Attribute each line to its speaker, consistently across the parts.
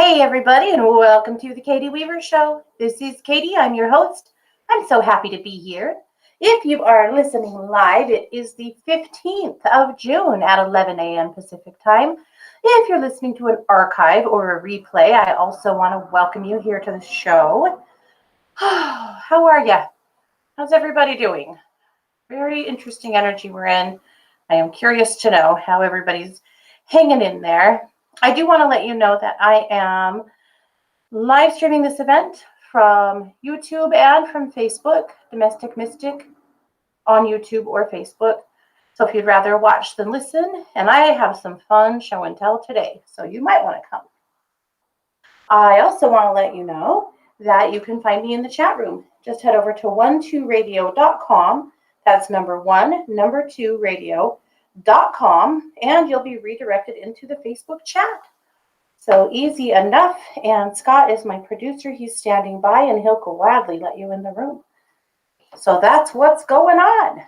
Speaker 1: Hey, everybody, and welcome to the Katie Weaver Show. This is Katie. I'm your host. I'm so happy to be here. If you are listening live, it is the 15th of June at 11 a.m. Pacific time. If you're listening to an archive or a replay, I also want to welcome you here to the show. How are you? How's everybody doing? Very interesting energy we're in. I am curious to know how everybody's hanging in there. I do want to let you know that I am live streaming this event from YouTube and from Facebook, Domestic Mystic on YouTube or Facebook. So if you'd rather watch than listen, and I have some fun show and tell today, so you might want to come. I also want to let you know that you can find me in the chat room. Just head over to 12radio.com. That's number 2 radio.com, and you'll be redirected into the Facebook chat. So easy enough. And Scott is my producer. He's standing by, and he'll gladly let you in the room. So that's what's going on.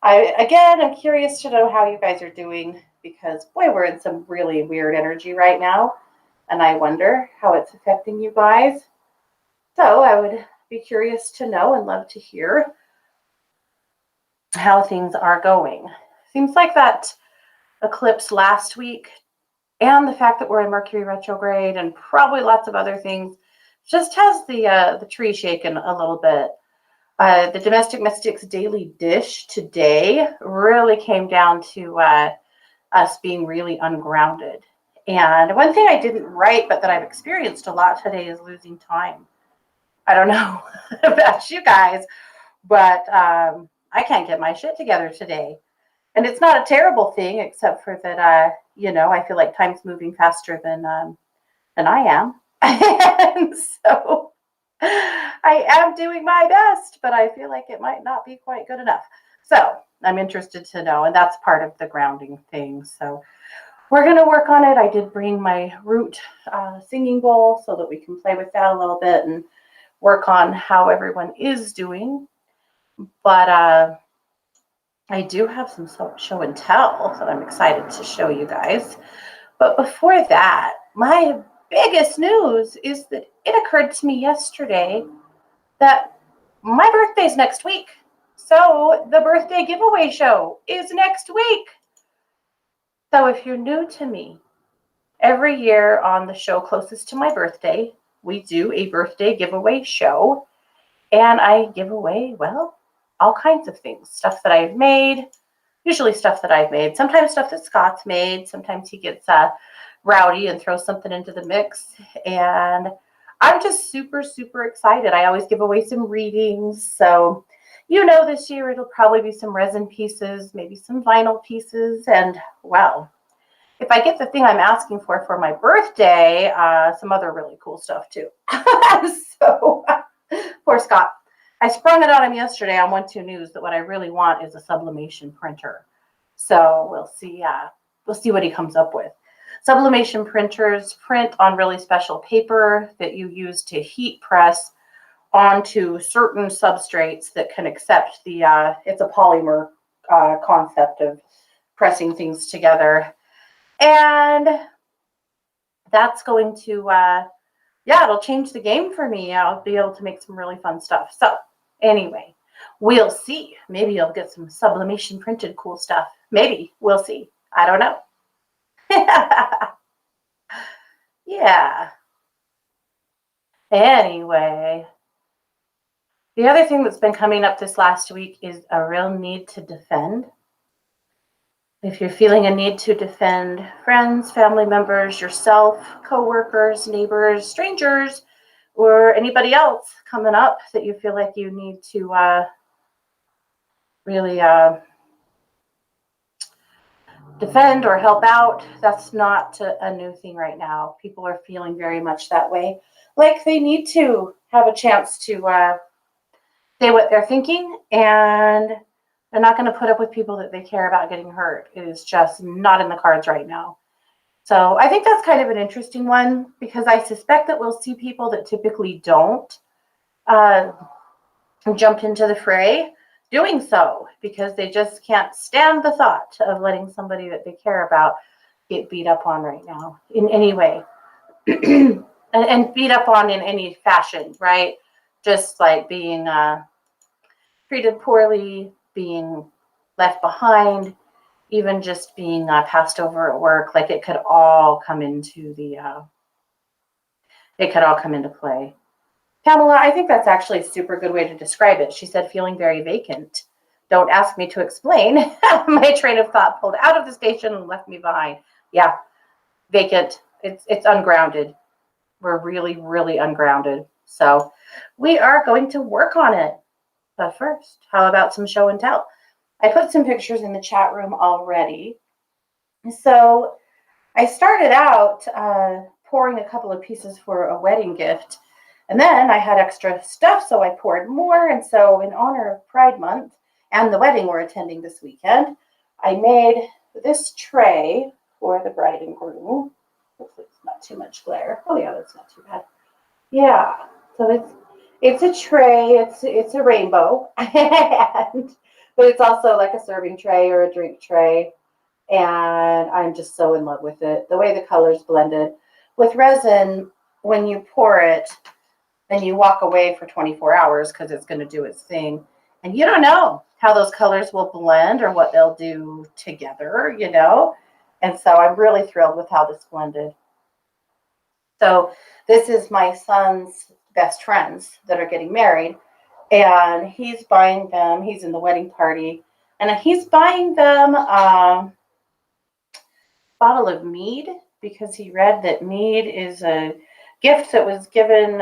Speaker 1: I'm curious to know how you guys are doing, because boy, we're in some really weird energy right now, and I wonder how it's affecting you guys. So I would be curious to know and love to hear how things are going. Seems like that eclipse last week and the fact that we're in Mercury retrograde and probably lots of other things just has the tree shaken a little bit. The Domestic Mystics Daily Dish today really came down to us being really ungrounded. And one thing I didn't write, but that I've experienced a lot today, is losing time. I don't know about you guys, but I can't get my shit together today. And it's not a terrible thing, except for that, I feel like time's moving faster than I am. And so I am doing my best, but I feel like it might not be quite good enough. So I'm interested to know, and that's part of the grounding thing. So we're going to work on it. I did bring my root singing bowl so that we can play with that a little bit and work on how everyone is doing. But I do have some show and tell that I'm excited to show you guys. But before that, my biggest news is that it occurred to me yesterday that my birthday's next week. So the birthday giveaway show is next week. So if you're new to me, every year on the show closest to my birthday, we do a birthday giveaway show. And I give away, well, all kinds of things. Stuff that I've made, usually stuff that I've made. Sometimes stuff that Scott's made. Sometimes he gets rowdy and throws something into the mix. And I'm just super, super excited. I always give away some readings. So, this year it'll probably be some resin pieces, maybe some vinyl pieces. And, well, if I get the thing I'm asking for my birthday, some other really cool stuff too. So, poor Scott. I sprung it on him yesterday on 1-2 News that what I really want is a sublimation printer. So we'll see what he comes up with. Sublimation printers print on really special paper that you use to heat press onto certain substrates that can accept it's a polymer concept of pressing things together. And that's going to, it'll change the game for me. I'll be able to make some really fun stuff. So anyway, we'll see. Maybe you'll get some sublimation printed cool stuff. Maybe. We'll see. I don't know. Yeah. Anyway, the other thing that's been coming up this last week is a real need to defend. If you're feeling a need to defend friends, family members, yourself, coworkers, neighbors, strangers, or anybody else coming up that you feel like you need to really defend or help out, that's not a new thing right now. People are feeling very much that way. Like they need to have a chance to say what they're thinking, and they're not going to put up with people that they care about getting hurt. It is just not in the cards right now. So I think that's kind of an interesting one, because I suspect that we'll see people that typically don't jump into the fray doing so, because they just can't stand the thought of letting somebody that they care about get beat up on right now in any way. And beat up on in any fashion, right? Just like being treated poorly, being left behind, even just being passed over at work. Like it could all come into play. Pamela, I think that's actually a super good way to describe it. She said, feeling very vacant. Don't ask me to explain. My train of thought pulled out of the station and left me behind. Yeah, vacant. It's ungrounded. We're really, really ungrounded. So we are going to work on it. But first, how about some show and tell? I put some pictures in the chat room already. So I started out pouring a couple of pieces for a wedding gift. And then I had extra stuff, so I poured more. And so in honor of Pride Month and the wedding we're attending this weekend, I made this tray for the bride and groom. Hopefully it's not too much glare. Oh yeah, that's not too bad. Yeah, so it's a tray. It's a rainbow, but it's also like a serving tray or a drink tray. And I'm just so in love with it. The way the colors blended. With resin, when you pour it, then you walk away for 24 hours because it's going to do its thing. And you don't know how those colors will blend or what they'll do together, you know? And so I'm really thrilled with how this blended. So this is my son's best friends that are getting married. And he's buying them, he's in the wedding party, and he's buying them a bottle of mead because he read that mead is a gift that was given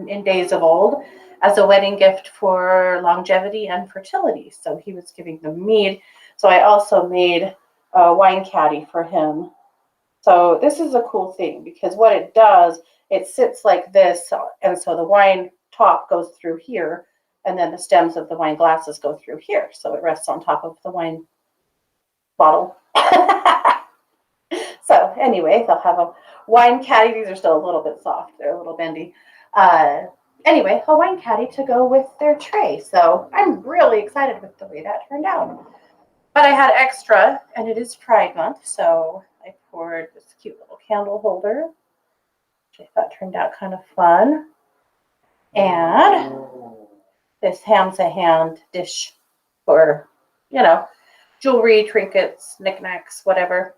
Speaker 1: in days of old as a wedding gift for longevity and fertility. So he was giving them mead. So I also made a wine caddy for him. So this is a cool thing because what it does, it sits like this. And so the wine top goes through here and then the stems of the wine glasses go through here. So it rests on top of the wine bottle. So anyway, they'll have a wine caddy. These are still a little bit soft. They're a little bendy. Anyway, a wine caddy to go with their tray. So I'm really excited with the way that turned out. But I had extra, and it is Pride Month, so I poured this cute little candle holder, which I thought turned out kind of fun. And this ham-to-hand dish for, you know, jewelry, trinkets, knickknacks, whatever.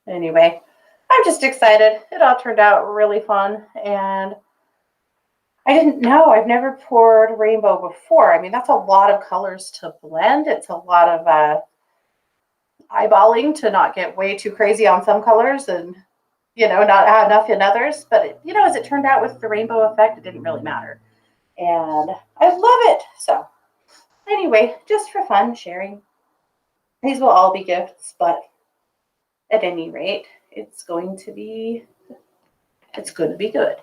Speaker 1: Anyway, I'm just excited. It all turned out really fun, and I didn't know. I've never poured rainbow before. I mean, that's a lot of colors to blend. It's a lot of eyeballing to not get way too crazy on some colors and, you know, not add enough in others. But, as it turned out with the rainbow effect, it didn't really matter. And I love it. So anyway, just for fun, sharing. These will all be gifts, but at any rate, it's going to be good.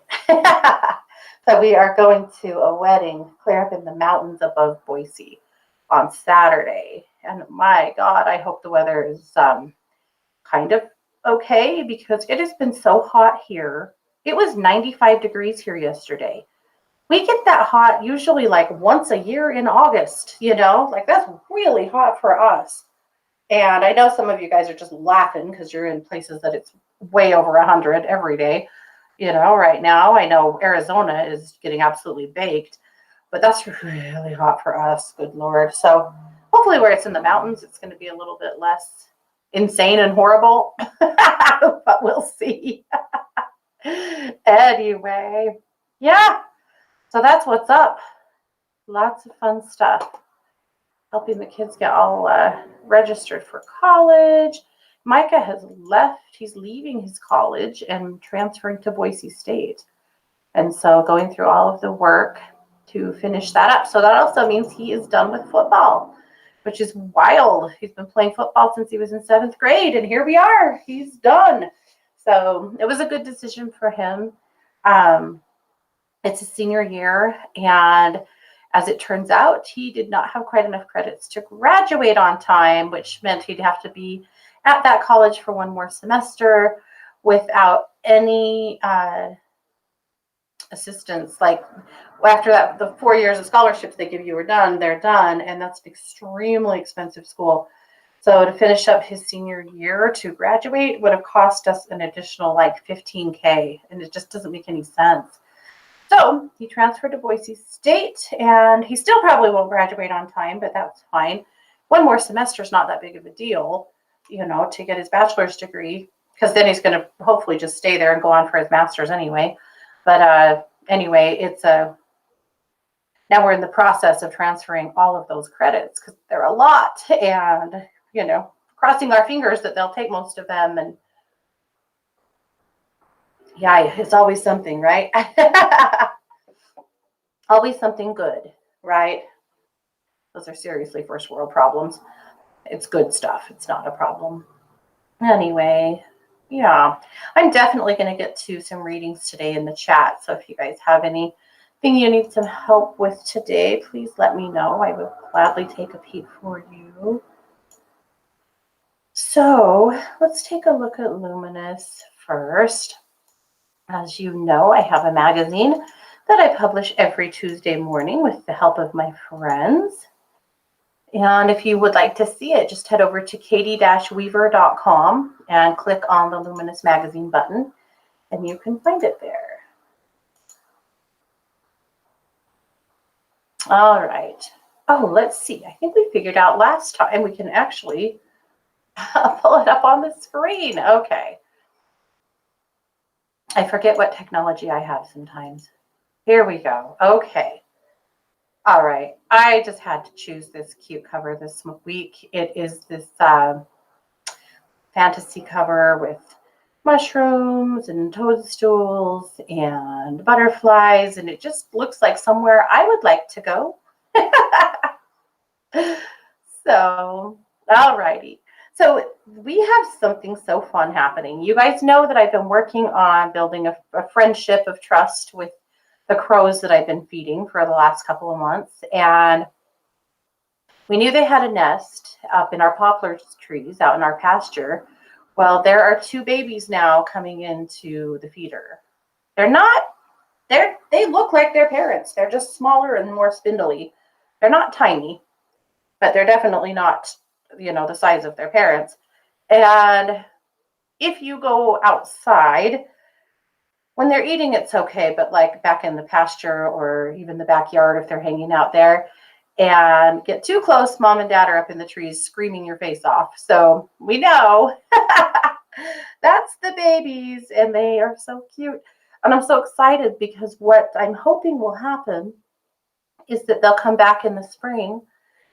Speaker 1: So we are going to a wedding clear up in the mountains above Boise on Saturday. And my God, I hope the weather is kind of okay because it has been so hot here. It was 95 degrees here yesterday. We get that hot usually like once a year in August, like that's really hot for us. And I know some of you guys are just laughing because you're in places that it's way over 100 every day. Right now, I know Arizona is getting absolutely baked, but that's really hot for us, good Lord. So hopefully where it's in the mountains, it's going to be a little bit less insane and horrible, but we'll see. Anyway, yeah, so that's what's up. Lots of fun stuff. Helping the kids get all registered for college. Micah has left. He's leaving his college and transferring to Boise State. And so going through all of the work to finish that up. So that also means he is done with football, which is wild. He's been playing football since he was in 7th grade, and here we are. He's done. So it was a good decision for him. It's a senior year, and as it turns out, he did not have quite enough credits to graduate on time, which meant he'd have to be at that college for one more semester without any assistance. Like after that, the 4 years of scholarships they give you are done, they're done. And that's an extremely expensive school. So to finish up his senior year to graduate would have cost us an additional like $15K, and it just doesn't make any sense. So he transferred to Boise State, and he still probably won't graduate on time, but that's fine. One more semester is not that big of a deal, to get his bachelor's degree, because then he's going to hopefully just stay there and go on for his master's anyway. But anyway, now we're in the process of transferring all of those credits because they're a lot, and crossing our fingers that they'll take most of them. And yeah, it's always something, right? Always something good, right? Those are seriously first world problems. It's good stuff. It's not a problem. Anyway, yeah, I'm definitely going to get to some readings today in the chat. So if you guys have anything you need some help with today, please let me know. I will gladly take a peek for you. So let's take a look at Luminous first. As you know, I have a magazine that I publish every Tuesday morning with the help of my friends. And if you would like to see it, just head over to katie-weaver.com and click on the Luminous Magazine button, and you can find it there. All right. Oh, let's see. I think we figured out last time we can actually pull it up on the screen. Okay. I forget what technology I have sometimes. Here we go. Okay. All right. I just had to choose this cute cover this week. It is this fantasy cover with mushrooms and toadstools and butterflies, and it just looks like somewhere I would like to go. So, all righty. So we have something so fun happening. You guys know that I've been working on building a friendship of trust with the crows that I've been feeding for the last couple of months. And we knew they had a nest up in our poplar trees out in our pasture. Well, there are 2 babies now coming into the feeder. They look like their parents. They're just smaller and more spindly. They're not tiny, but they're definitely not, the size of their parents. And if you go outside, when they're eating, it's okay, but like back in the pasture or even the backyard, if they're hanging out there and get too close, mom and dad are up in the trees screaming your face off. So we know that's the babies, and they are so cute. And I'm so excited because what I'm hoping will happen is that they'll come back in the spring,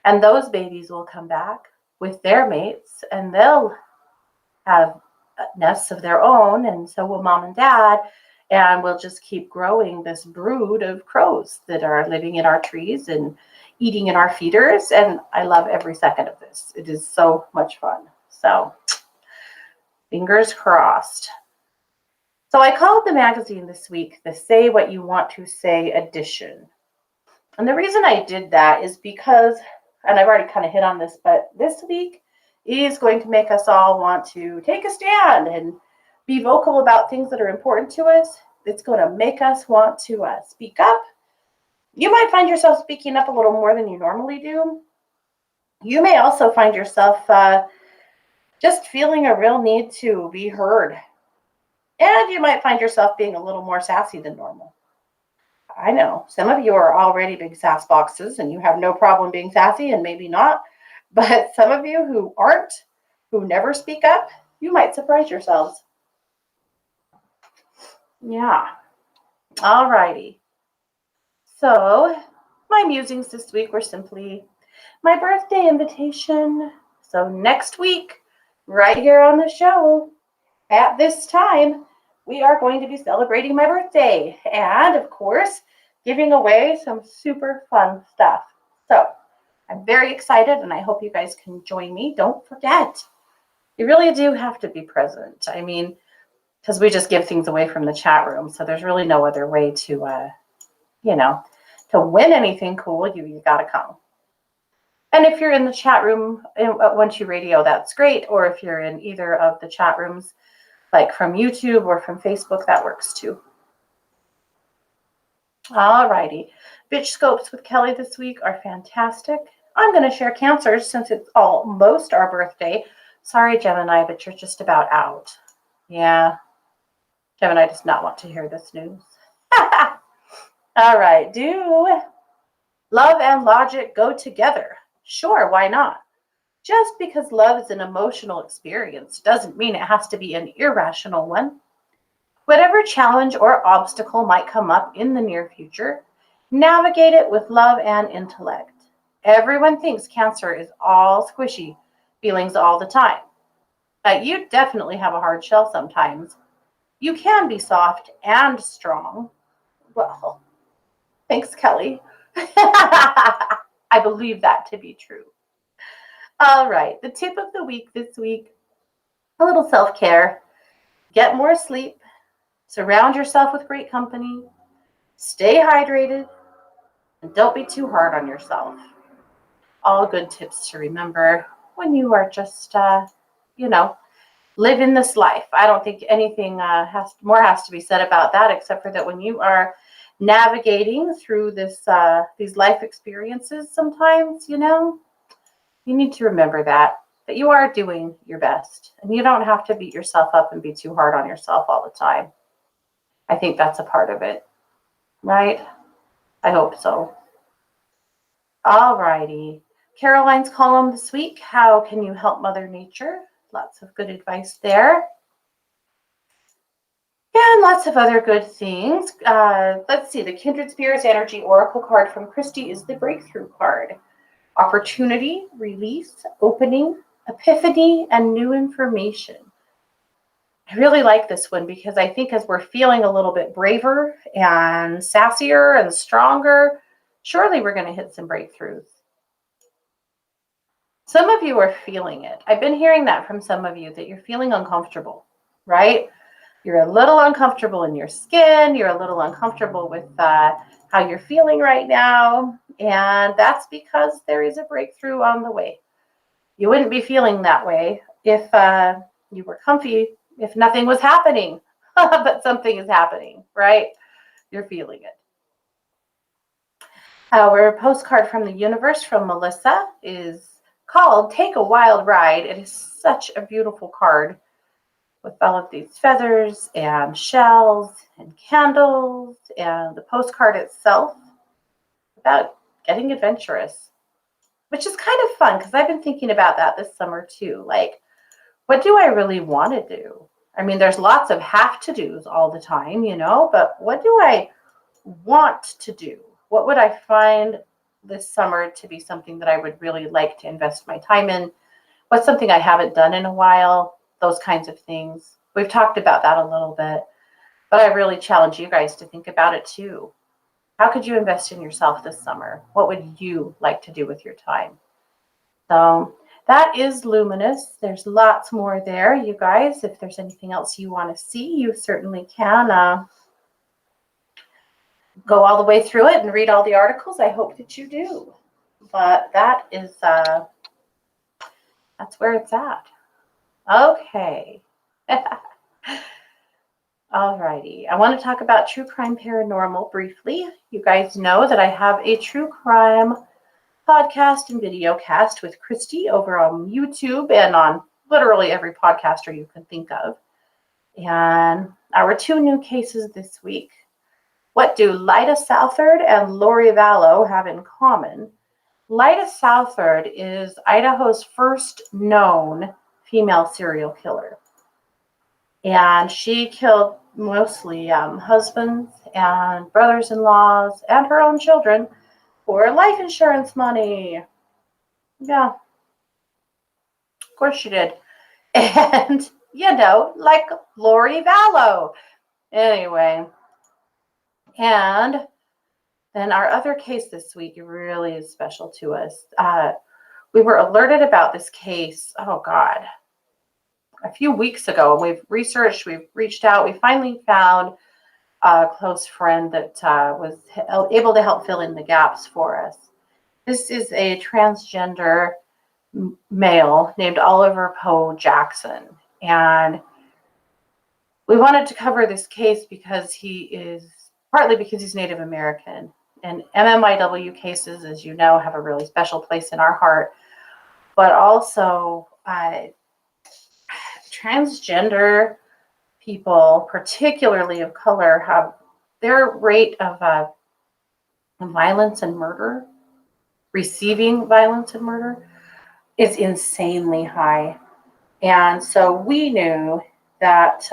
Speaker 1: and those babies will come back with their mates, and they'll have nests of their own, and so will mom and dad, and we'll just keep growing this brood of crows that are living in our trees and eating in our feeders. And I love every second of this. It is so much fun. So fingers crossed. So I called the magazine this week the Say What You Want to Say edition. And the reason I did that is because, and I've already kind of hit on this, but this week is going to make us all want to take a stand and be vocal about things that are important to us. It's going to make us want to speak up. You might find yourself speaking up a little more than you normally do. You may also find yourself just feeling a real need to be heard. And you might find yourself being a little more sassy than normal. I know some of you are already big sass boxes and you have no problem being sassy, and maybe not. But some of you who aren't, who never speak up, you might surprise yourselves. Yeah. All righty. So my musings this week were simply my birthday invitation. So next week, right here on the show, at this time, we are going to be celebrating my birthday and, of course, giving away some super fun stuff. So I'm very excited, and I hope you guys can join me. Don't forget, you really do have to be present. I mean, because we just give things away from the chat room, so there's really no other way to, to win anything cool. You got to come. And if you're in the chat room at One Two Radio, that's great. Or if you're in either of the chat rooms, like from YouTube or from Facebook, that works too. All righty. Bitch scopes with Kelly this week are fantastic. I'm going to share Cancers since it's almost our birthday. Sorry, Gemini, but you're just about out. Yeah, Gemini does not want to hear this news. All right, do love and logic go together? Sure, why not? Just because love is an emotional experience doesn't mean it has to be an irrational one. Whatever challenge or obstacle might come up in the near future, navigate it with love and intellect. Everyone thinks Cancer is all squishy feelings all the time. But you definitely have a hard shell sometimes. You can be soft and strong. Well, thanks, Kelly. I believe that to be true. All right, the tip of the week this week, a little self-care. Get more sleep, surround yourself with great company, stay hydrated, and don't be too hard on yourself. All good tips to remember when you are just, you know, living this life. I don't think anything has to be said about that, except for that when you are navigating through these life experiences, sometimes, you need to remember that you are doing your best, and you don't have to beat yourself up and be too hard on yourself all the time. I think that's a part of it, right? I hope so. All righty. Caroline's column this week, how can you help Mother Nature? Lots of good advice there. And lots of other good things. Let's see, the Kindred Spirits Energy Oracle card from Christy is the Breakthrough card. Opportunity, release, opening, epiphany, and new information. I really like this one because I think as we're feeling a little bit braver and sassier and stronger, surely we're going to hit some breakthroughs. Some of you are feeling it. I've been hearing that from some of you, that you're feeling uncomfortable, right? You're a little uncomfortable in your skin. You're a little uncomfortable with how you're feeling right now. And that's because there is a breakthrough on the way. You wouldn't be feeling that way if you were comfy, if nothing was happening. But something is happening, right? You're feeling it. Our postcard from the universe from Melissa is called Take a Wild Ride. It is such a beautiful card with all of these feathers and shells and candles and the postcard itself about getting adventurous, which is kind of fun because I've been thinking about that this summer too. Like, what do I really want to do? I mean, there's lots of have to do's all the time, but what do I want to do? What would I find this summer to be something that I would really like to invest my time in? What's something I haven't done in a while? Those kinds of things. We've talked about that a little bit, but I really challenge you guys to think about it too. How could you invest in yourself this summer? What would you like to do with your time? So that is Luminous. There's lots more there, you guys. If there's anything else you want to see, you certainly can go all the way through it and read all the articles. I hope that you do. But that is, that's where it's at. Okay. All righty. I want to talk about True Crime Paranormal briefly. You guys know that I have a true crime podcast and video cast with Christy over on YouTube and on literally every podcaster you can think of. And our two new cases this week. What do Lyda Southard and Lori Vallow have in common? Lyda Southard is Idaho's first known female serial killer. And she killed mostly husbands and brothers-in-laws and her own children for life insurance money. Yeah, of course she did. And, like Lori Vallow. Anyway, and then our other case this week really is special to us. We were alerted about this case, oh God, a few weeks ago. And we've researched, we've reached out, we finally found a close friend that was able to help fill in the gaps for us. This is a transgender male named Oliver Poe Jackson. And we wanted to cover this case because partly because he's Native American. And MMIW cases, as you know, have a really special place in our heart. But also, transgender people, particularly of color, have their rate of violence and murder, receiving violence and murder, is insanely high. And so we knew that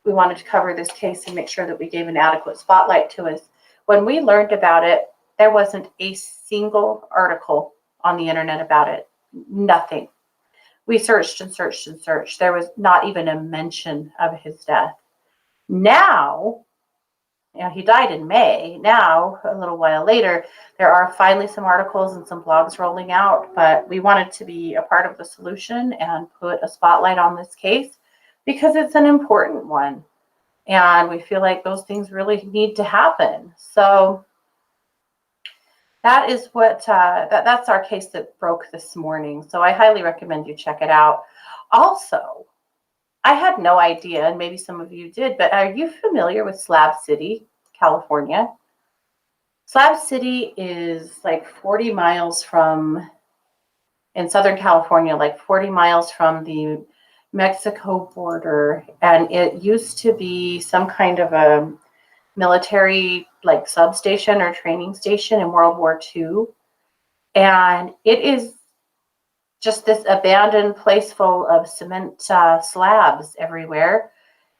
Speaker 1: we wanted to cover this case and make sure that we gave an adequate spotlight to it. When we learned about it, there wasn't a single article on the internet about it. Nothing. We searched and searched and searched. There was not even a mention of his death. Now, he died in May. Now, a little while later, there are finally some articles and some blogs rolling out, but we wanted to be a part of the solution and put a spotlight on this case because it's an important one. And we feel like those things really need to happen. So that is what that's our case that broke this morning. So I highly recommend you check it out. Also, I had no idea, and maybe some of you did, but are you familiar with Slab City, California? Slab City is like 40 miles in Southern California, like 40 miles from the Mexico border. And it used to be some kind of a military like substation or training station in World War II. And it is just this abandoned place full of cement slabs everywhere.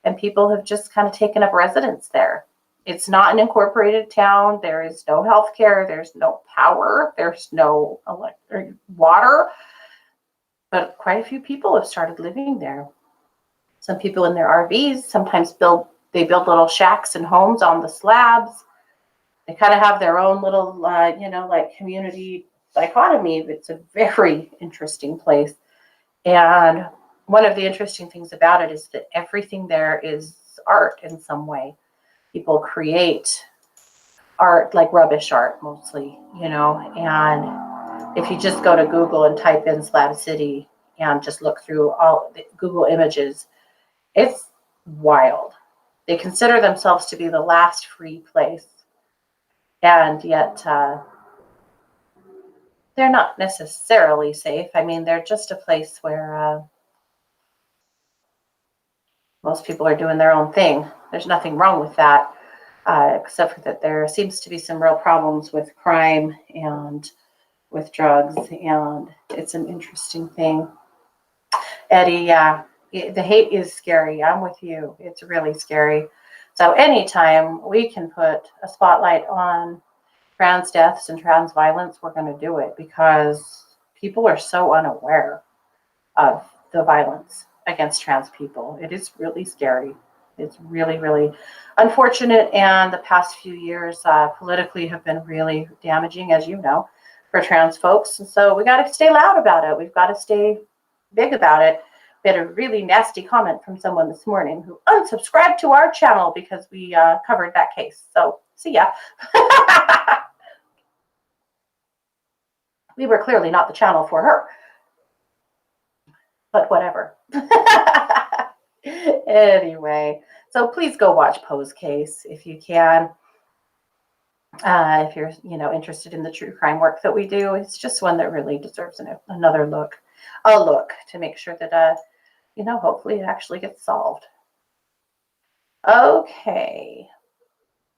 Speaker 1: And people have just kind of taken up residence there. It's not an incorporated town. There is no health care. There's no power. There's no electric water. But quite a few people have started living there. Some people in their RVs sometimes build little shacks and homes on the slabs. They kind of have their own little, like community dichotomy. It's a very interesting place. And one of the interesting things about it is that everything there is art in some way. People create art, like rubbish art mostly, and if you just go to Google and type in Slab City and just look through all the Google images, it's wild. They consider themselves to be the last free place, and yet they're not necessarily safe. I mean, they're just a place where most people are doing their own thing. There's nothing wrong with that, except for that there seems to be some real problems with crime and with drugs, and it's an interesting thing. Eddie, yeah, the hate is scary. I'm with you. It's really scary. So anytime we can put a spotlight on trans deaths and trans violence, we're going to do it because people are so unaware of the violence against trans people. It is really scary. It's really, really unfortunate. And the past few years politically have been really damaging, as you know, for trans folks. And so we got to stay loud about it. We've got to stay big about it. We had a really nasty comment from someone this morning who unsubscribed to our channel because we covered that case. So see ya. We were clearly not the channel for her. But whatever. Anyway, so please go watch Poe's case if you can. If you're, interested in the true crime work that we do, it's just one that really deserves another look, to make sure that, hopefully it actually gets solved. Okay,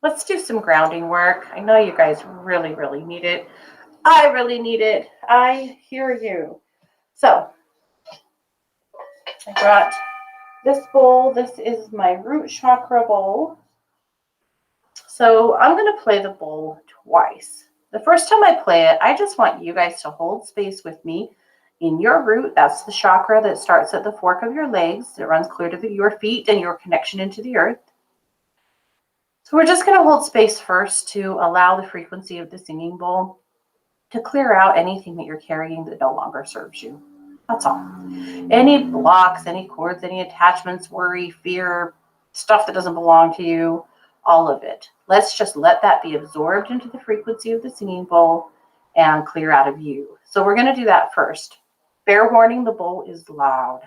Speaker 1: let's do some grounding work. I know you guys really, really need it. I really need it. I hear you. So I brought this bowl. This is my root chakra bowl. So I'm going to play the bowl twice. The first time I play it, I just want you guys to hold space with me in your root. That's the chakra that starts at the fork of your legs. It runs clear to your feet and your connection into the earth. So we're just going to hold space first to allow the frequency of the singing bowl to clear out anything that you're carrying that no longer serves you. That's all. Any blocks, any cords, any attachments, worry, fear, stuff that doesn't belong to you, all of it. Let's just let that be absorbed into the frequency of the singing bowl and clear out of you. So we're going to do that first. Fair warning, the bowl is loud.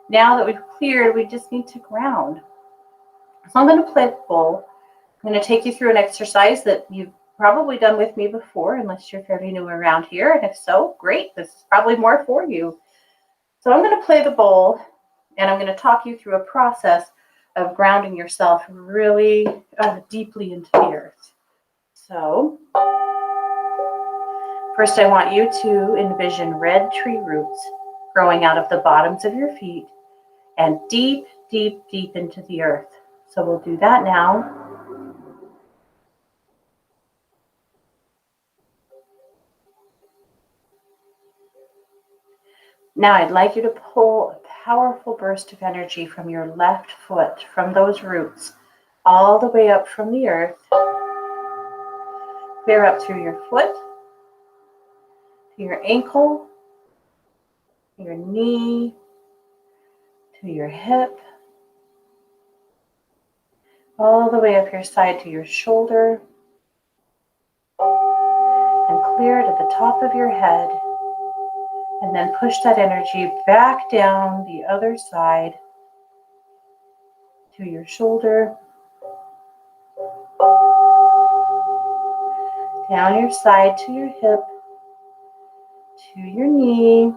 Speaker 1: Now that we've cleared, we just need to ground. So I'm going to play the bowl. I'm going to take you through an exercise that you've probably done with me before, unless you're fairly new around here. And if so, great. This is probably more for you. So I'm going to play the bowl, and I'm going to talk you through a process of grounding yourself really deeply into the earth. So first, I want you to envision red tree roots growing out of the bottoms of your feet and deep, deep, deep into the earth. So we'll do that now. Now I'd like you to pull a powerful burst of energy from your left foot, from those roots, all the way up from the earth. Clear up through your foot, to your ankle, your knee, to your hip, all the way up your side to your shoulder, and clear to the top of your head. And then push that energy back down the other side to your shoulder, down your side to your hip, to your knee,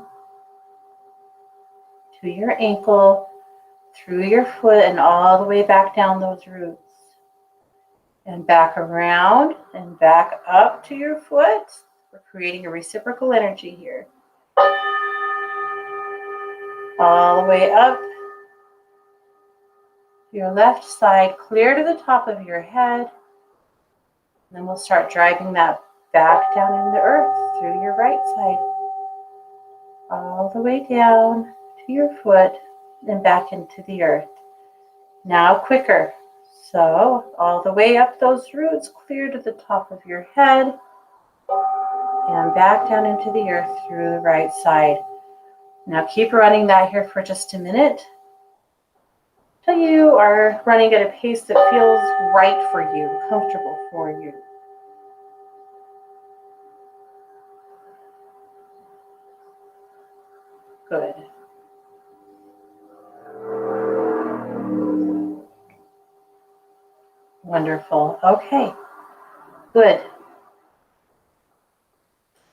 Speaker 1: to your ankle, through your foot, and all the way back down those roots. And back around and back up to your foot. We're creating a reciprocal energy here. All the way up your left side, clear to the top of your head. And then we'll start driving that back down in the earth through your right side. All the way down to your foot and back into the earth. Now quicker. So all the way up those roots, clear to the top of your head and back down into the earth through the right side. Now keep running that here for just a minute till you are running at a pace that feels right for you, comfortable for you. Good. Wonderful. Okay. Good.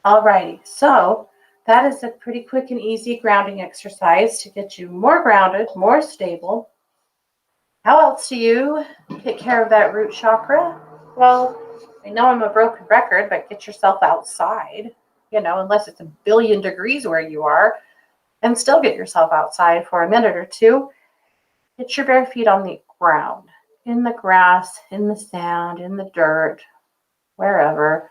Speaker 1: Alrighty. So that is a pretty quick and easy grounding exercise to get you more grounded, more stable. How else do you take care of that root chakra? Well, I know I'm a broken record, but get yourself outside, unless it's a billion degrees where you are, and still get yourself outside for a minute or two. Get your bare feet on the ground, in the grass, in the sand, in the dirt, wherever.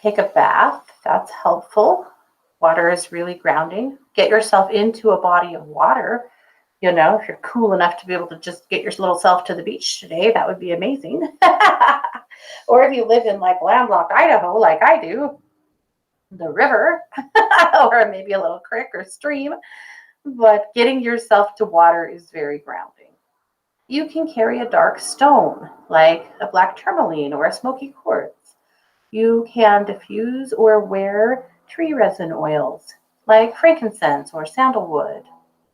Speaker 1: Take a bath. That's helpful. Water is really grounding. Get yourself into a body of water. If you're cool enough to be able to just get your little self to the beach today, that would be amazing. Or if you live in like landlocked Idaho, like I do, the river, or maybe a little creek or stream. But getting yourself to water is very grounding. You can carry a dark stone, like a black tourmaline or a smoky quartz. You can diffuse or wear tree resin oils, like frankincense or sandalwood,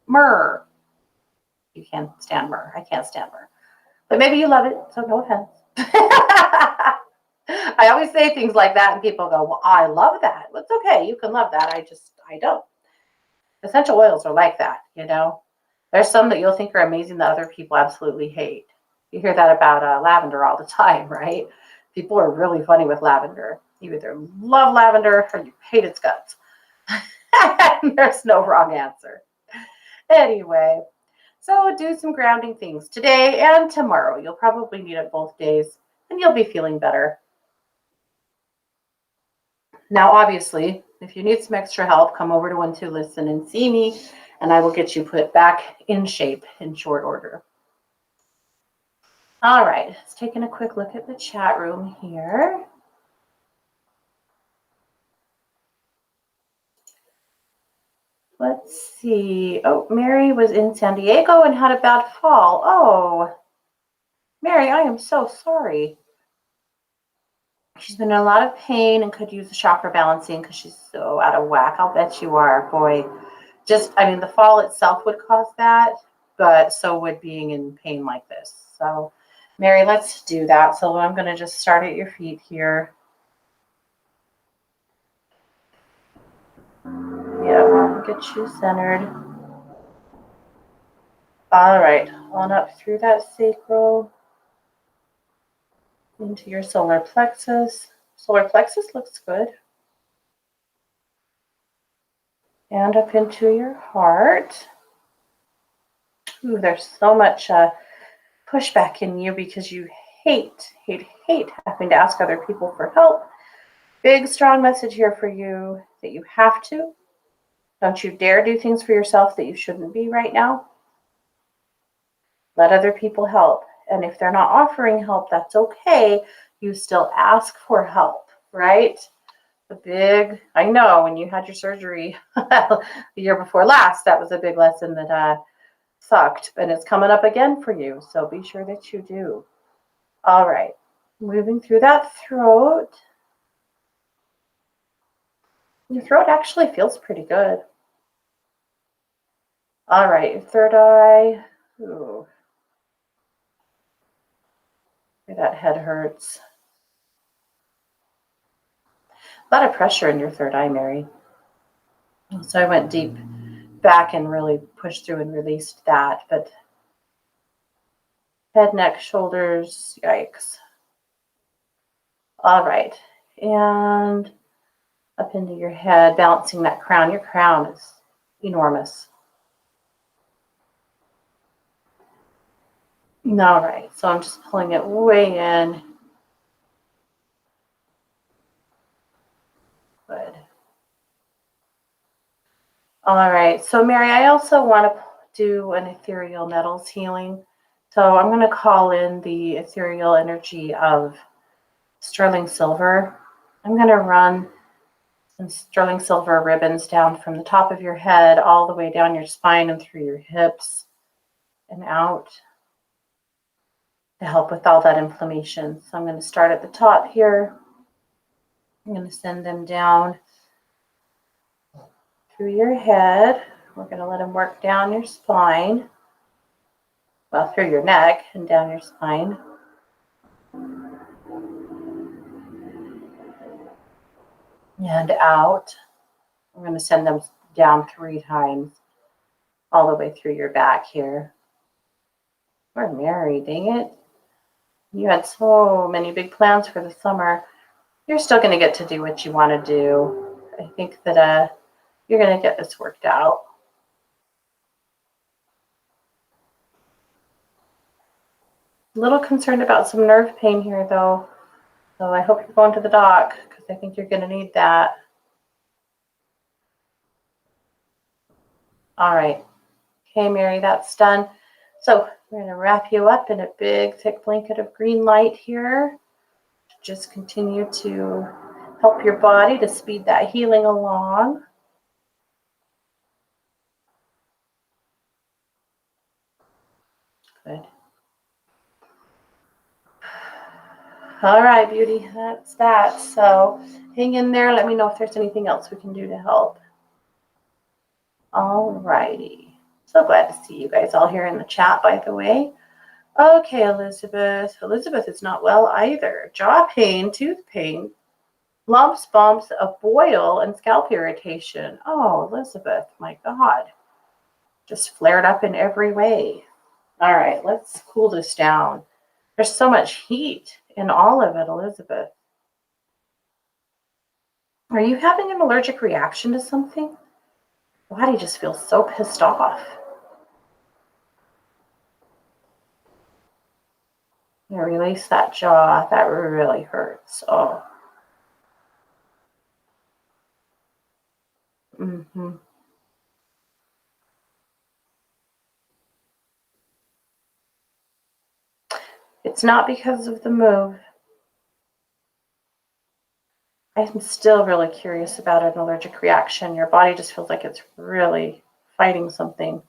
Speaker 1: myrrh. You can't stand myrrh. I can't stand myrrh. But maybe you love it, so no offense. I always say things like that and people go, well, I love that. Well, it's okay. You can love that. I don't. Essential oils are like that, There's some that you'll think are amazing that other people absolutely hate. You hear that about lavender all the time, right? People are really funny with lavender. You either love lavender or you hate its guts. There's no wrong answer. Anyway, so do some grounding things today and tomorrow. You'll probably need it both days and you'll be feeling better. Now, obviously, if you need some extra help, come over to 1-2 Listen and see me, and I will get you put back in shape in short order. All right, let's take a quick look at the chat room here. Let's see. Oh, Mary was in San Diego and had a bad fall. Oh, Mary, I am so sorry. She's been in a lot of pain and could use the chakra balancing because she's so out of whack. I'll bet you are. Boy, Just, I mean, the fall itself would cause that, but so would being in pain like this. So, Mary, let's do that. So I'm going to just start at your feet here. Yeah, get you centered. All right, on up through that sacral into your solar plexus. Solar plexus looks good. And up into your heart. Ooh, there's so much pushback in you because you hate having to ask other people for help. Big, strong message here for you that you have to. Don't you dare do things for yourself that you shouldn't be right now. Let other people help. And if they're not offering help, that's okay. You still ask for help, right? The big, I know when you had your surgery the year before last, that was a big lesson that sucked, and it's coming up again for you. So be sure that you do. All right, moving through that throat. Your throat actually feels pretty good. All right, your third eye. Ooh, that head hurts. A lot of pressure in your third eye, Mary. So I went deep back and really pushed through and released that. But head, neck, shoulders, yikes. All right, and up into your head, balancing that crown. Your crown is enormous. All right, so I'm just pulling it way in. Good. All right, so Mary, I also want to do an ethereal metals healing. So I'm going to call in the ethereal energy of sterling silver. I'm going to run some sterling silver ribbons down from the top of your head all the way down your spine and through your hips and out to help with all that inflammation. So I'm going to start at the top here. I'm going to send them down through your head. We're going to let them work down your spine. Well, through your neck and down your spine. And out. I'm going to send them down 3 times, all the way through your back here. We're married, dang it. You had so many big plans for the summer. You're still going to get to do what you want to do. I think that you're going to get this worked out. A little concerned about some nerve pain here, though. So I hope you're going to the doc because I think you're going to need that. All right. Okay, Mary, that's done. So we're going to wrap you up in a big, thick blanket of green light here. Just continue to help your body to speed that healing along. Good. All right, beauty, that's that. So hang in there. Let me know if there's anything else we can do to help. All righty. So glad to see you guys all here in the chat, by the way. Okay, Elizabeth. Elizabeth is not well either. Jaw pain, tooth pain, lumps, bumps, a boil, and scalp irritation. Oh, Elizabeth, my God. Just flared up in every way. All right, let's cool this down. There's so much heat in all of it, Elizabeth. Are you having an allergic reaction to something? Your body just feels so pissed off. You release that jaw. That really hurts. Oh. Mm-hmm. It's not because of the move. I'm still really curious about an allergic reaction. Your body just feels like it's really fighting something,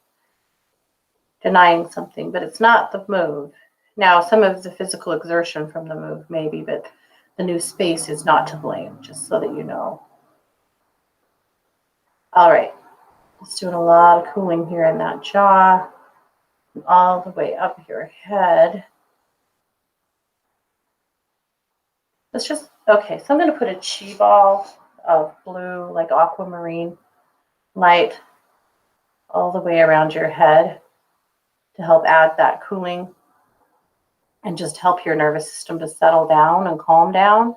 Speaker 1: denying something, but it's not the move. Now, some of the physical exertion from the move, maybe, but the new space is not to blame, just so that you know. All right. It's doing a lot of cooling here in that jaw, all the way up your head. Let's just, okay, so I'm going to put a chi ball of blue, like aquamarine light, all the way around your head to help add that cooling and just help your nervous system to settle down and calm down.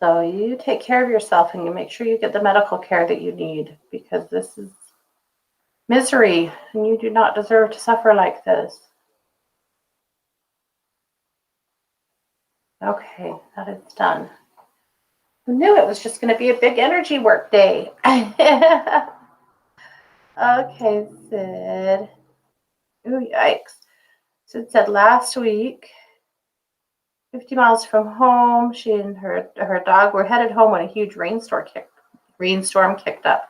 Speaker 1: So you take care of yourself and you make sure you get the medical care that you need, because this is misery and you do not deserve to suffer like this. Okay, that is done. Who knew it was just going to be a big energy work day? Okay, Sid. Ooh, yikes. Sid said last week, 50 miles from home, she and her dog were headed home when a huge rainstorm kicked up.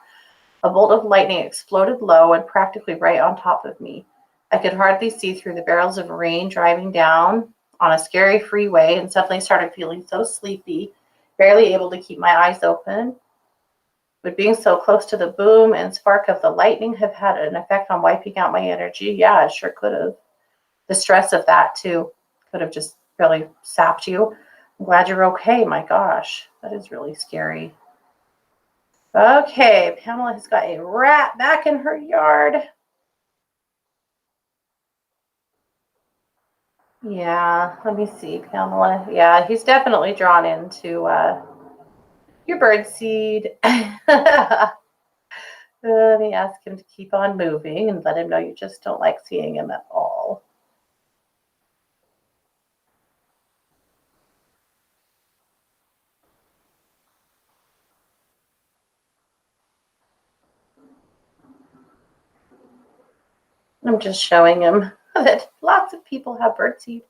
Speaker 1: A bolt of lightning exploded low and practically right on top of me. I could hardly see through the barrels of rain driving down on a scary freeway and suddenly started feeling so sleepy, barely able to keep my eyes open. Would being so close to the boom and spark of the lightning have had an effect on wiping out my energy? Yeah, it sure could have. The stress of that, too, could have just really sapped you. I'm glad you're okay. My gosh, that is really scary. Okay, Pamela has got a rat back in her yard. Yeah, let me see, Pamela. Yeah, he's definitely drawn into your bird seed. Let me ask him to keep on moving and let him know you just don't like seeing him at all. I'm just showing him that lots of people have birdseed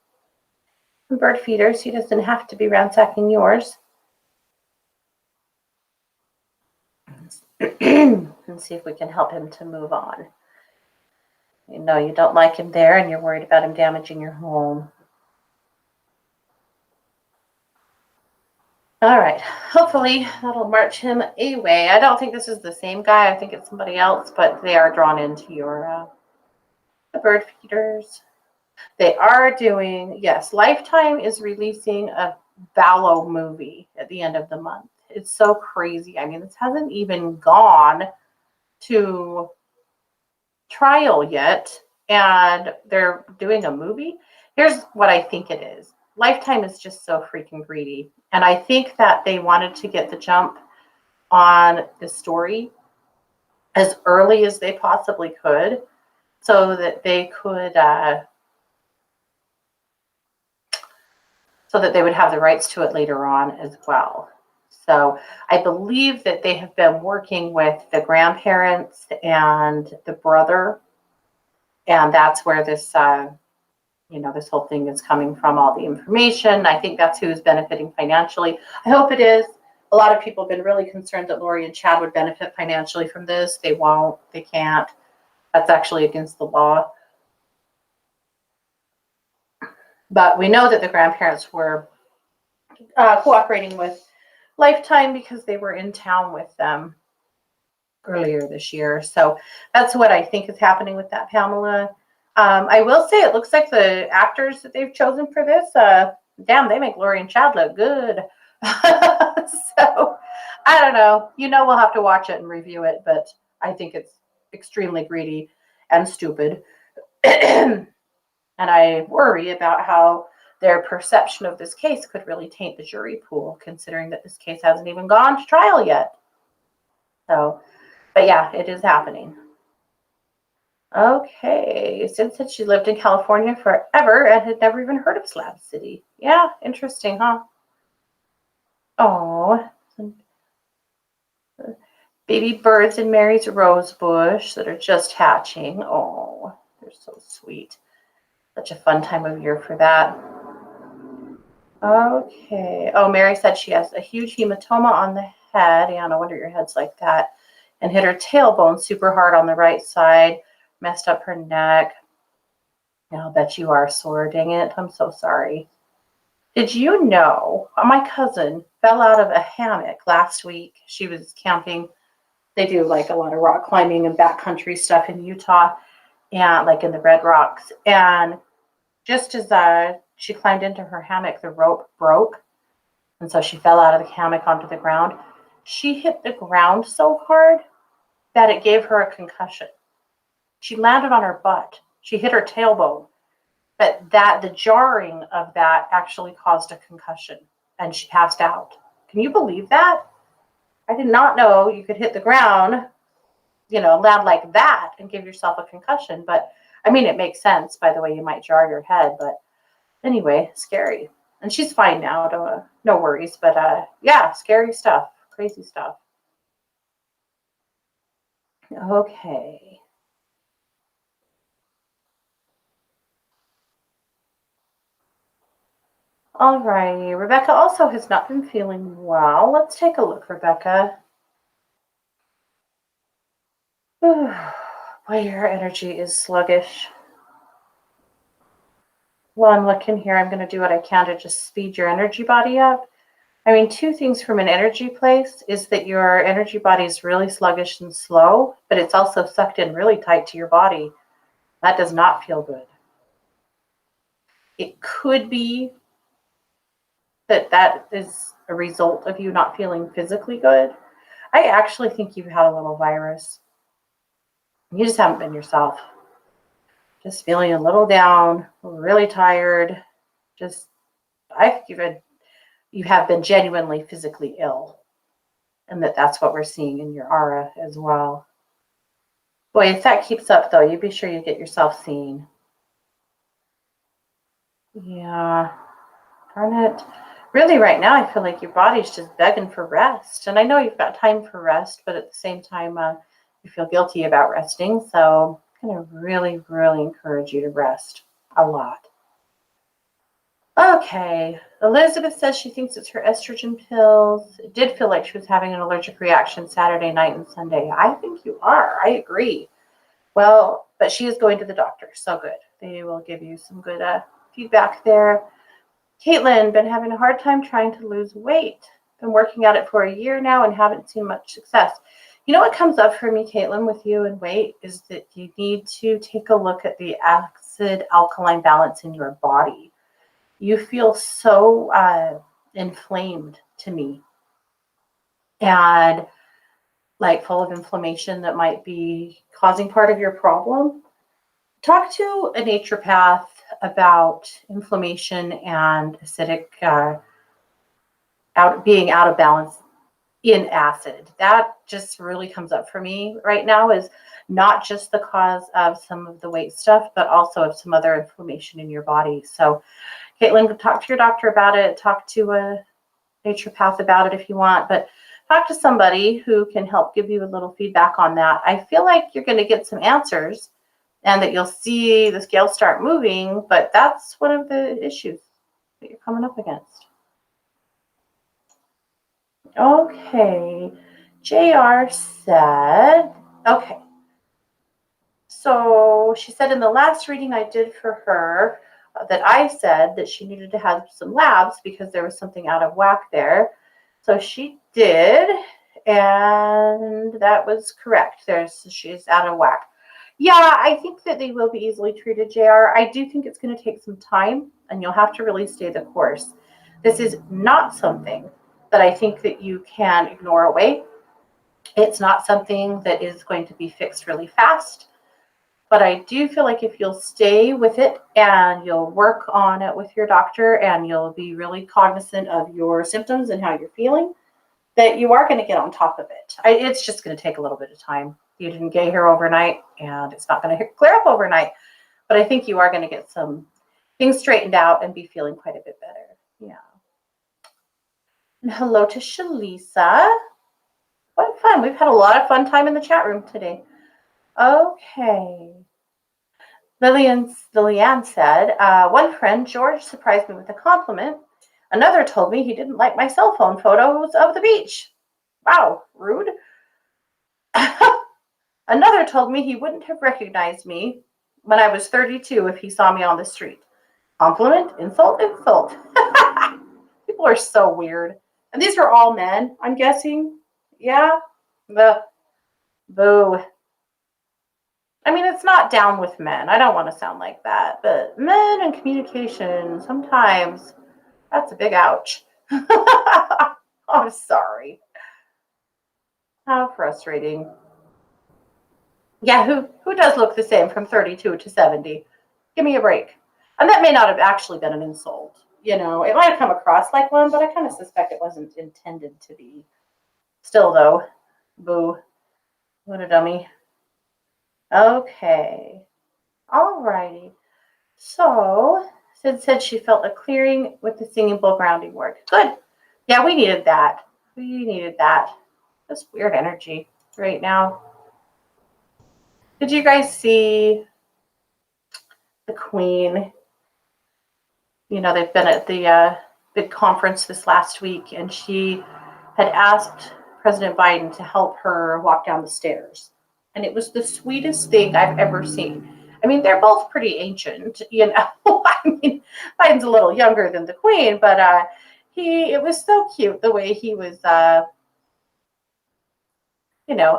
Speaker 1: and bird feeders. He doesn't have to be ransacking yours. And see if we can help him to move on. You know you don't like him there and you're worried about him damaging your home. All right, hopefully that'll march him away. I don't think this is the same guy. I think it's somebody else, but they are drawn into your the bird feeders. They are doing, yes, Lifetime is releasing a Vallow movie at the end of the month. It's so crazy. I mean, this hasn't even gone to trial yet, and they're doing a movie. Here's what I think it is. Lifetime is just so freaking greedy. And I think that they wanted to get the jump on the story as early as they possibly could so that they could so that they would have the rights to it later on as well. So I believe that they have been working with the grandparents and the brother, and that's where this this whole thing is coming from, all the information. I think that's who's benefiting financially. I hope it is. A lot of people have been really concerned that Lori and Chad would benefit financially from this. They won't. They can't. That's actually against the law. But we know that the grandparents were cooperating with Lifetime because they were in town with them earlier this year. So that's what I think is happening with that, Pamela. I will say it looks like the actors that they've chosen for this, damn, they make Lori and Chad look good. So I don't know. We'll have to watch it and review it, but I think it's extremely greedy and stupid. And I worry about how their perception of this case could really taint the jury pool, considering that this case hasn't even gone to trial yet. So, but yeah, it is happening. Okay, Sid said she lived in California forever and had never even heard of Slab City. Yeah, interesting, huh? Oh, baby birds in Mary's rose bush that are just hatching. Oh, they're so sweet. Such a fun time of year for that. Okay. Oh, Mary said she has a huge hematoma on the head. Yeah, no wonder your head's like that. And hit her tailbone super hard on the right side. Messed up her neck. Yeah, I'll bet you are sore. Dang it. I'm so sorry. Did you know my cousin fell out of a hammock last week. She was camping. They do like a lot of rock climbing and backcountry stuff in Utah and like in the Red Rocks. And just as she climbed into her hammock, the rope broke. And so she fell out of the hammock onto the ground. She hit the ground so hard that it gave her a concussion. She landed on her butt. She hit her tailbone. But the jarring of that actually caused a concussion and she passed out. Can you believe that? I did not know you could hit the ground, land like that and give yourself a concussion. But I mean, it makes sense by the way you might jar your head. But anyway, scary. And she's fine now. No worries. But yeah, scary stuff, crazy stuff. Okay. All righty. Rebecca also has not been feeling well. Let's take a look, Rebecca. Boy, your energy is sluggish. While I'm looking here, I'm going to do what I can to just speed your energy body up. I mean, two things from an energy place is that your energy body is really sluggish and slow, but it's also sucked in really tight to your body. That does not feel good. It could be that is a result of you not feeling physically good. I actually think you've had a little virus. You just haven't been yourself. Just feeling a little down, really tired. I think you have been genuinely physically ill. And that's what we're seeing in your aura as well. Boy, if that keeps up though, you be sure you get yourself seen. Yeah, darn it. Really right now, I feel like your body's just begging for rest. And I know you've got time for rest, but at the same time, you feel guilty about resting. So I'm going to really, really encourage you to rest a lot. Okay, Elizabeth says she thinks it's her estrogen pills. It did feel like she was having an allergic reaction Saturday night and Sunday. I think you are. I agree. Well, but she is going to the doctor. So good. They will give you some good feedback there. Caitlin, been having a hard time trying to lose weight. Been working at it for a year now and haven't seen much success. You know what comes up for me, Caitlin, with you and weight is that you need to take a look at the acid-alkaline balance in your body. You feel so inflamed to me and like full of inflammation that might be causing part of your problem. Talk to a naturopath about inflammation and acidic being out of balance in acid. That just really comes up for me right now is not just the cause of some of the weight stuff, but also of some other inflammation in your body. So Caitlin, talk to your doctor about it. Talk to a naturopath about it if you want, but talk to somebody who can help give you a little feedback on that. I feel like you're going to get some answers and that you'll see the scale start moving, but that's one of the issues that you're coming up against. Okay, JR said, okay. So she said in the last reading I did for her that I said that she needed to have some labs because there was something out of whack there. So she did, and that was correct. She's out of whack. Yeah, I think that they will be easily treated, JR. I do think it's going to take some time, and you'll have to really stay the course. This is not something that I think that you can ignore away. It's not something that is going to be fixed really fast. But I do feel like if you'll stay with it and you'll work on it with your doctor and you'll be really cognizant of your symptoms and how you're feeling, that you are going to get on top of it. It's just going to take a little bit of time. You didn't get here overnight and it's not going to clear up overnight. But I think you are going to get some things straightened out and be feeling quite a bit better. Yeah. And hello to Shalisa. What fun. We've had a lot of fun time in the chat room today. Okay. Lillian said, one friend, George, surprised me with a compliment. Another told me he didn't like my cell phone photos of the beach. Wow, rude. Another told me he wouldn't have recognized me when I was 32 if he saw me on the street. Compliment, insult, insult. People are so weird. And these are all men, I'm guessing. Yeah. The boo. I mean, it's not down with men. I don't want to sound like that, but men and communication, sometimes that's a big ouch. I'm sorry. How frustrating. Yeah, who does look the same from 32 to 70? Give me a break. And that may not have actually been an insult. It might have come across like one, but I kind of suspect it wasn't intended to be. Still, though, boo. What a dummy. Okay. Alrighty. So, Sid said she felt a clearing with the singing bowl grounding work. Good. Yeah, we needed that. We needed that. This weird energy right now. Did you guys see the Queen? They've been at the big conference this last week, and she had asked President Biden to help her walk down the stairs. And it was the sweetest thing I've ever seen. I mean, they're both pretty ancient. I mean, Biden's a little younger than the Queen, but it was so cute the way he was,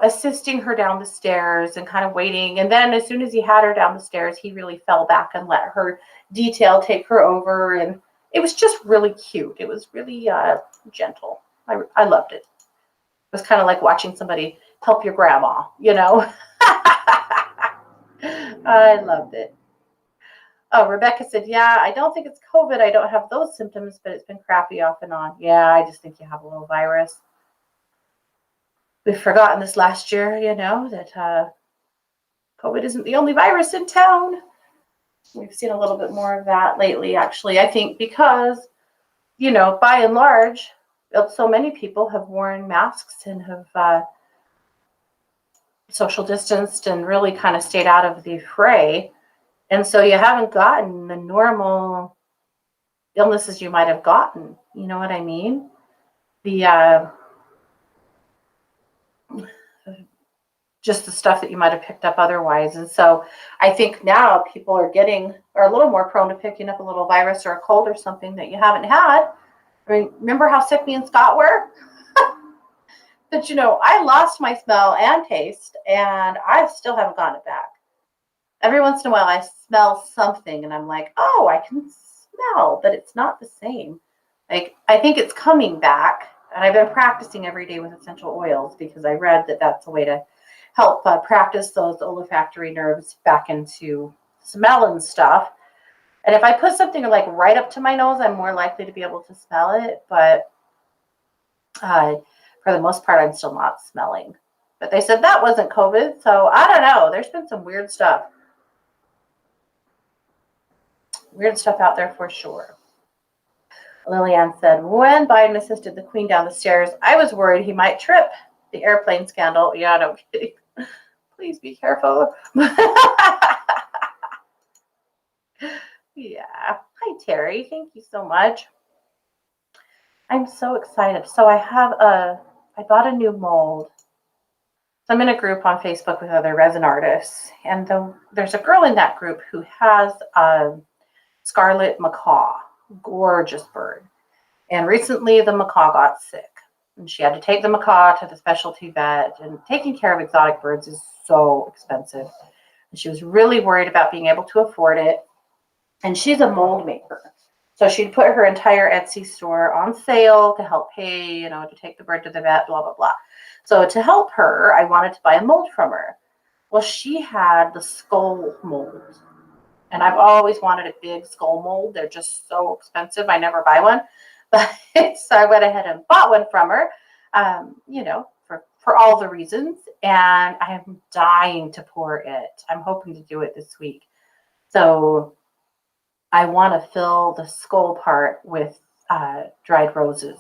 Speaker 1: assisting her down the stairs and kind of waiting. And then as soon as he had her down the stairs, he really fell back and let her detail take her over. And it was just really cute. It was really gentle. I loved it. It was kind of like watching somebody help your grandma, I loved it. Oh, Rebecca said, yeah, I don't think it's COVID. I don't have those symptoms, but it's been crappy off and on. Yeah, I just think you have a little virus. We've forgotten this last year, that COVID isn't the only virus in town. We've seen a little bit more of that lately, actually. I think because, by and large, so many people have worn masks and have social distanced and really kind of stayed out of the fray. And so you haven't gotten the normal illnesses you might have gotten. You know what I mean? Just the stuff that you might have picked up otherwise. And so I think now people are a little more prone to picking up a little virus or a cold or something that you haven't had. I mean, remember how sick me and Scott were? But I lost my smell and taste, and I still haven't gotten it back. Every once in a while I smell something and I'm like, oh, I can smell, but it's not the same. Like, I think it's coming back, and I've been practicing every day with essential oils because I read that that's a way to help practice those olfactory nerves back into smell and stuff. And if I put something like right up to my nose, I'm more likely to be able to smell it. But for the most part, I'm still not smelling. But they said that wasn't COVID, so I don't know. There's been some weird stuff. Weird stuff out there for sure. Lillian said, when Biden assisted the Queen down the stairs, I was worried he might trip. The airplane scandal. Yeah, no kidding. Please be careful. Yeah. Hi, Terry. Thank you so much. I'm so excited. So I bought a new mold. So I'm in a group on Facebook with other resin artists. And there's a girl in that group who has a scarlet macaw. Gorgeous bird. And recently the macaw got sick. And she had to take the macaw to the specialty vet. And taking care of exotic birds is so expensive. And she was really worried about being able to afford it. And she's a mold maker. So she'd put her entire Etsy store on sale to help pay, to take the bird to the vet, blah, blah, blah. So to help her, I wanted to buy a mold from her. Well, she had the skull mold. And I've always wanted a big skull mold. They're just so expensive. I never buy one. But so I went ahead and bought one from her, for all the reasons. And I am dying to pour it. I'm hoping to do it this week. So I want to fill the skull part with dried roses.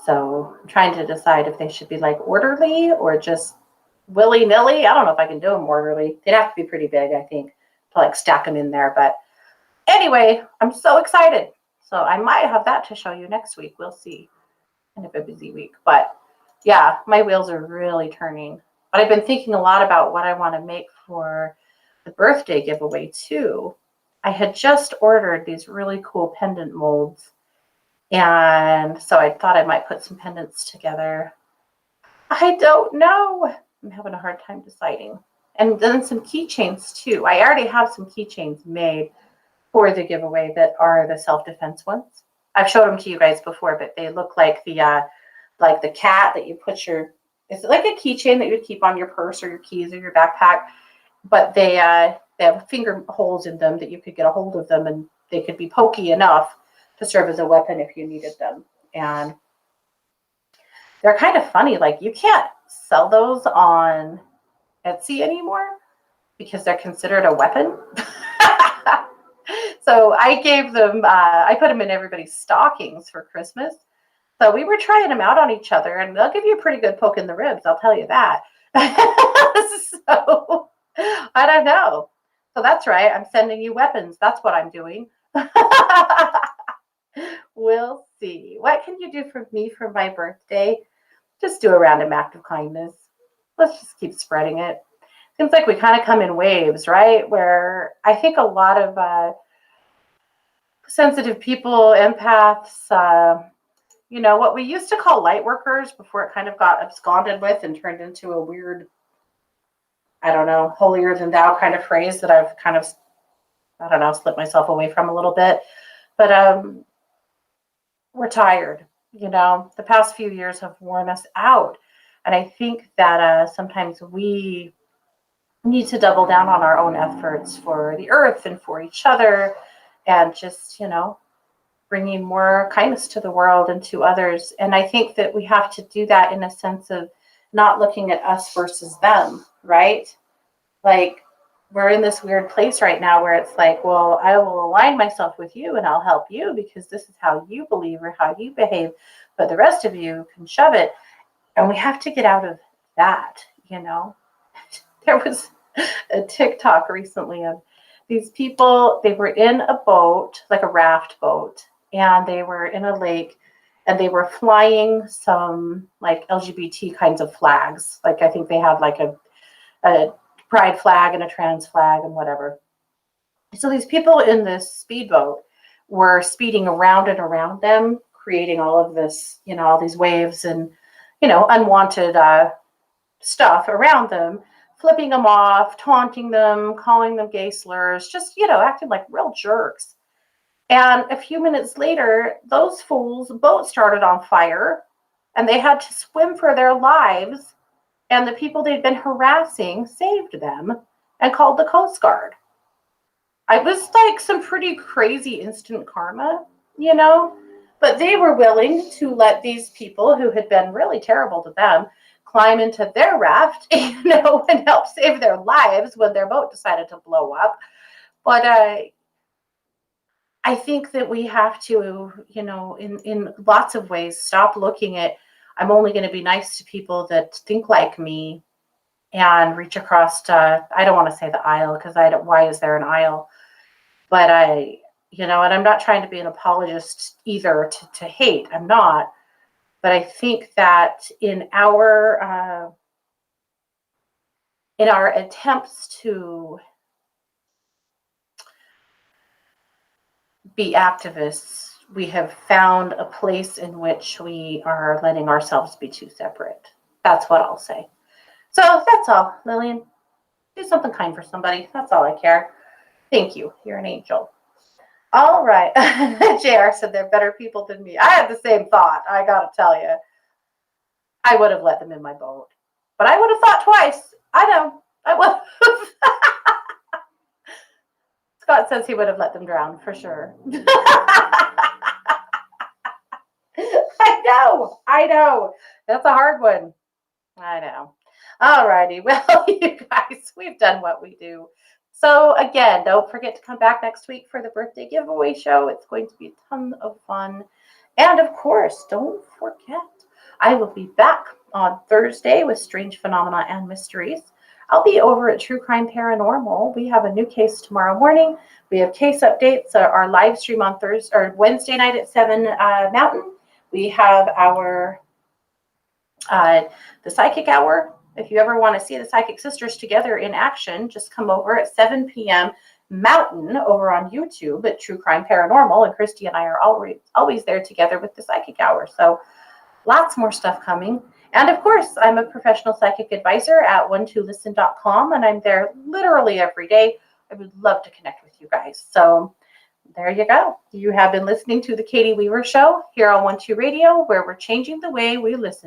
Speaker 1: So I'm trying to decide if they should be like orderly or just willy-nilly. I don't know if I can do them orderly. They'd have to be pretty big, I think, to like stack them in there. But anyway, I'm so excited. So I might have that to show you next week. We'll see. Kind of a busy week. But yeah, my wheels are really turning. But I've been thinking a lot about what I want to make for the birthday giveaway too. I had just ordered these really cool pendant molds. And so I thought I might put some pendants together. I don't know. I'm having a hard time deciding. And then some keychains too. I already have some keychains made for the giveaway that are the self-defense ones. I've showed them to you guys before, but they look like the cat that you put your, it's like a keychain that you would keep on your purse or your keys or your backpack, but they have finger holes in them that you could get a hold of them, and they could be pokey enough to serve as a weapon if you needed them. And they're kind of funny. Like, you can't sell those on Etsy anymore because they're considered a weapon. So I gave them, I put them in everybody's stockings for Christmas. So we were trying them out on each other, and they'll give you a pretty good poke in the ribs, I'll tell you that. So I don't know. So that's right. I'm sending you weapons. That's what I'm doing. We'll see. What can you do for me for my birthday? Just do a random act of kindness. Let's just keep spreading it. Seems like we kind of come in waves, right? Where I think a lot of sensitive people, empaths, what we used to call light workers before it kind of got absconded with and turned into a weird, I don't know, holier than thou kind of phrase that I've kind of, I don't know, slipped myself away from a little bit. But we're tired. The past few years have worn us out. And I think that sometimes we need to double down on our own efforts for the earth and for each other, and just, bringing more kindness to the world and to others. And I think that we have to do that in a sense of not looking at us versus them, right? Like, we're in this weird place right now where it's like, well, I will align myself with you and I'll help you because this is how you believe or how you behave, but the rest of you can shove it. And we have to get out of that. There was a TikTok recently of these people. They were in a boat, like a raft boat, and they were in a lake, and they were flying some like LGBT kinds of flags. Like, I think they had like a pride flag and a trans flag and whatever. So these people in this speedboat were speeding around and around them, creating all of this, all these waves and, unwanted stuff around them, flipping them off, taunting them, calling them gay slurs, just, acting like real jerks. And a few minutes later, those fools' boat started on fire, and they had to swim for their lives. And the people they'd been harassing saved them and called the Coast Guard. It was like some pretty crazy instant karma, but they were willing to let these people who had been really terrible to them climb into their raft, and help save their lives when their boat decided to blow up. But I think that we have to, in lots of ways, stop looking at, I'm only going to be nice to people that think like me, and reach across to, I don't want to say the aisle, because why is there an aisle? But and I'm not trying to be an apologist either to hate. I'm not. But I think that in our attempts to be activists, we have found a place in which we are letting ourselves be too separate. That's what I'll say. So that's all, Lillian. Do something kind for somebody. That's all I care. Thank you. You're an angel. All right. JR said they're better people than me. I had the same thought. I got to tell you. I would have let them in my boat. But I would have thought twice. I know. I would have. Scott says he would have let them drown for sure. I know. That's a hard one. I know. All righty. Well, you guys, we've done what we do. So again, don't forget to come back next week for the birthday giveaway show. It's going to be a ton of fun. And of course, don't forget, I will be back on Thursday with Strange Phenomena and Mysteries. I'll be over at True Crime Paranormal. We have a new case tomorrow morning. We have case updates, our live stream on Thursday or Wednesday night at 7 Mountain. We have our the Psychic Hour. If you ever want to see the Psychic Sisters together in action, just come over at 7 p.m. Mountain over on YouTube at True Crime Paranormal, and Christy and I are always there together with the Psychic Hour. So lots more stuff coming. And of course, I'm a professional psychic advisor at one2listen.com, and I'm there literally every day. I would love to connect with you guys. So there you go. You have been listening to The Katie Weaver Show here on 12 Radio, where we're changing the way we listen.